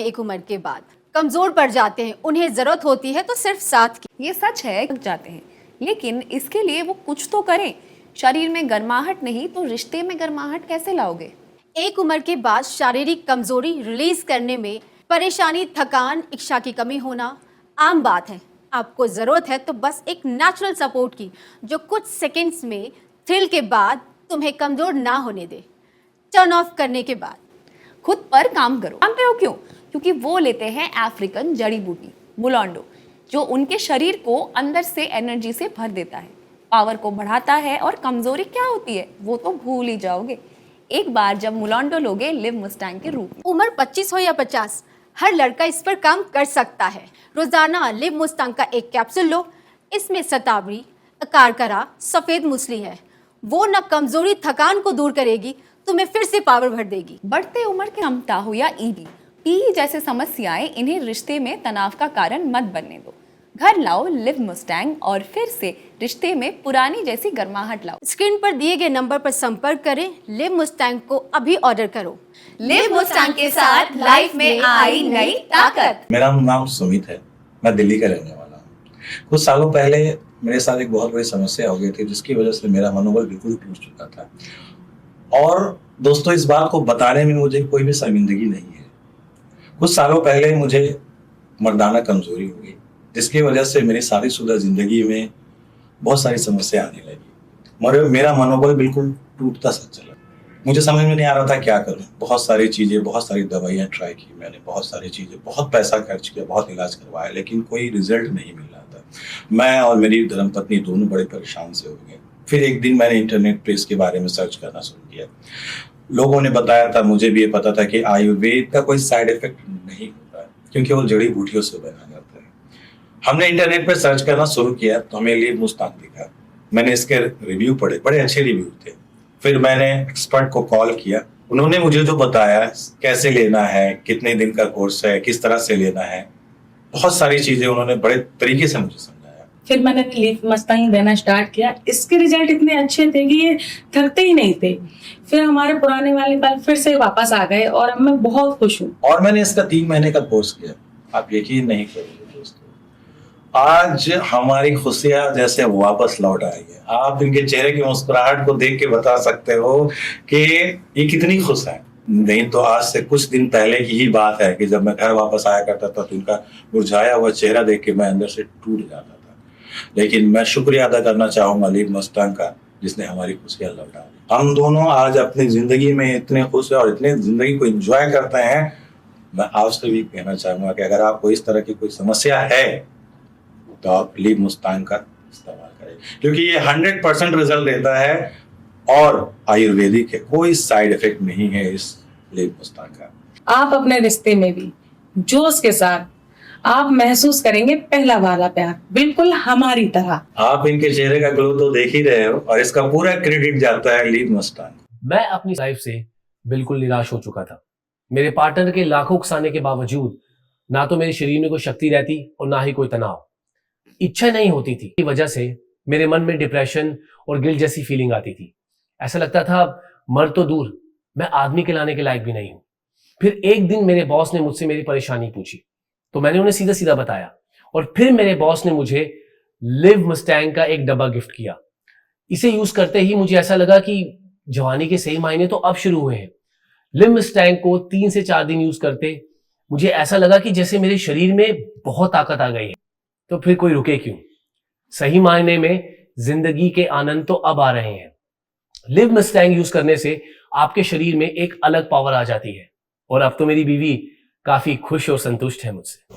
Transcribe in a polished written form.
हैं एक उम्र के बाद, कमजोर पड़ जाते हैं, उन्हें जरूरत होती है तो सिर्फ साथ की। ये सच है, थक जाते हैं, लेकिन इसके लिए वो कुछ तो करें। शरीर में गर्माहट नहीं तो रिश्ते में गर्माहट कैसे लाओगे? एक उम्र के बाद शारीरिक कमजोरी रिलीज करने में परेशानी, थकान, इच्छा की कमी होना आम बात है। आपको जरूरत है तो बस एक नेचुरल सपोर्ट की, जो कुछ सेकंड्स में थ्रिल के बाद तुम्हें कमजोर ना होने दे। टर्न ऑफ करने के बाद खुद पर काम करो। जानते हो क्यों? क्योंकि वो लेते हैं अफ्रीकन जड़ी बूटी मुलांडो, जो उनके शरीर को अंदर से एनर्जी से भर देता है, पावर को बढ़ाता है। और कमजोरी क्या होती है वो तो भूल ही जाओगे एक बार जब मुलांडो लोगे लिव मुस्टैंग के रूप में। उम्र 25 हो या 50, हर लड़का इस पर काम कर सकता है। रोजाना लिव मुस्टैंग का एक कैप्सूल लो। इसमें शतावरी, अकारकरा, सफेद मूसली है। वो न कमजोरी, थकान को दूर करेगी, तुम्हें फिर से पावर भर देगी। बढ़ते उम्र की क्षमता हो या ईडी, पी जैसे समस्याएं, इन्हें रिश्ते में तनाव का कारण मत बनने दो। घर लाओ लिव मुस्टैंग और फिर से रिश्ते में पुरानी जैसी गर्माहट लाओ। स्क्रीन पर दिए गए नंबर पर संपर्क करें। लिव मुस्टैंग को अभी ऑर्डर करो। लिव मुस्टैंग के साथ लाइफ में आई नई ताकत। मेरा नाम सुमित है, मैं दिल्ली का रहने वाला हूँ। कुछ सालों पहले मेरे साथ एक बहुत बड़ी समस्या हो गई थी, जिसकी वजह से मेरा मनोबल बिल्कुल टूट चुका था। और दोस्तों, इस बात को बताने में मुझे कोई भी शर्मिंदगी नहीं है। कुछ सालों पहले मुझे मर्दाना कमजोरी हो गई, जिसकी वजह से मेरी शादीशुदा जिंदगी में बहुत सारी समस्या आने लगी। मेरा मनोबल बिल्कुल टूटता सा चला। मुझे समझ में नहीं आ रहा था क्या करूं। बहुत सारी चीजें, बहुत सारी दवाइयां ट्राई की मैंने, बहुत सारी चीजें, बहुत पैसा खर्च किया, बहुत इलाज करवाया, लेकिन कोई रिजल्ट नहीं मिल रहा था। मैं और मेरी धर्मपत्नी दोनों बड़े परेशान से हो गए। फिर एक दिन मैंने इंटरनेट पे इसके बारे में सर्च करना शुरू किया। लोगों ने बताया था, मुझे भी ये पता था कि आयुर्वेद का कोई साइड इफेक्ट नहीं होता है, क्योंकि वो जड़ी बूटियों से बना जाता है। हमने इंटरनेट पे सर्च करना शुरू किया तो हमें लिव मुस्टैंग दिखा। मैंने इसके रिव्यू पढ़े, बड़े अच्छे रिव्यू थे। फिर मैंने एक्सपर्ट को कॉल किया। उन्होंने मुझे जो बताया, कैसे लेना है, कितने दिन का कोर्स है, किस तरह से लेना है, बहुत सारी चीजें उन्होंने बड़े तरीके से मुझे समझाया। फिर मैंने लिव मुस्टैंग देना स्टार्ट किया। इसके रिजल्ट इतने अच्छे थे कि ये थकते ही नहीं थे। फिर हमारे पुराने वाले पल फिर से वापस आ गए और अब मैं बहुत खुश हूँ। और मैंने इसका 3 महीने का कोर्स किया। आप यकीन नहीं करोगे दोस्तों, आज हमारी खुशियां जैसे वापस लौट आई है। आप इनके चेहरे की मुस्कुराहट को देख के बता सकते हो कि ये कितनी खुश है। नहीं तो आज से कुछ दिन पहले की ही बात है कि जब मैं घर वापस आया करता था तो इनका मुरझाया हुआ चेहरा देख के मैं अंदर से टूट जाता था। लेकिन मैं शुक्रिया अदा करना चाहूंगा लिव मुस्टैंग का, जिसने हमारी खुशियां लौटा दी। हम दोनों आज अपनी जिंदगी में इतने खुश हैं और इतने जिंदगी को एंजॉय करते हैं। मैं आपसे भी कहना चाहूंगा कि अगर आपको इस तरह की कोई समस्या है तो आप लिव मुस्टैंग का इस्तेमाल करें, क्योंकि ये 100% रिजल्ट देता है और आयुर्वेदिक है। कोई साइड इफेक्ट नहीं है इस लिव मुस्टैंग का। आप अपने रिश्ते में भी जोश के साथ आप महसूस करेंगे पहला वाला प्यार, बिल्कुल हमारी तरह। आप इनके चेहरे का ग्लो तो देख ही रहे हो और इसका पूरा क्रेडिट जाता है लिव मुस्टैंग। मैं अपनी लाइफ से बिल्कुल निराश हो चुका था। मेरे पार्टनर के लाखों उकसाने के बावजूद ना तो मेरे शरीर में कोई शक्ति रहती और ना ही कोई तनाव। इच्छा नहीं होती थी। इस वजह से मेरे मन में डिप्रेशन और गिल्ट जैसी फीलिंग आती थी। ऐसा लगता था मर तो दूर, मैं आदमी के लाने के लायक भी नहीं हूं। फिर एक दिन मेरे बॉस ने मुझसे मेरी परेशानी पूछी तो मैंने उन्हें सीधा सीधा बताया और फिर मेरे बॉस ने मुझे लिव मुस्टैंग का एक डब्बा गिफ्ट किया। इसे यूज करते ही मुझे ऐसा लगा कि जवानी के सही मायने तो अब शुरू हुए हैं। लिव मुस्टैंग को 3 से 4 दिन यूज करते मुझे ऐसा लगा कि जैसे मेरे शरीर में बहुत ताकत आ गई है। तो फिर कोई रुके क्यों? सही मायने में जिंदगी के आनंद तो अब आ रहे हैं। लिव मुस्टैंग यूज करने से आपके शरीर में एक अलग पावर आ जाती है और अब तो मेरी बीवी काफी खुश और संतुष्ट है मुझसे।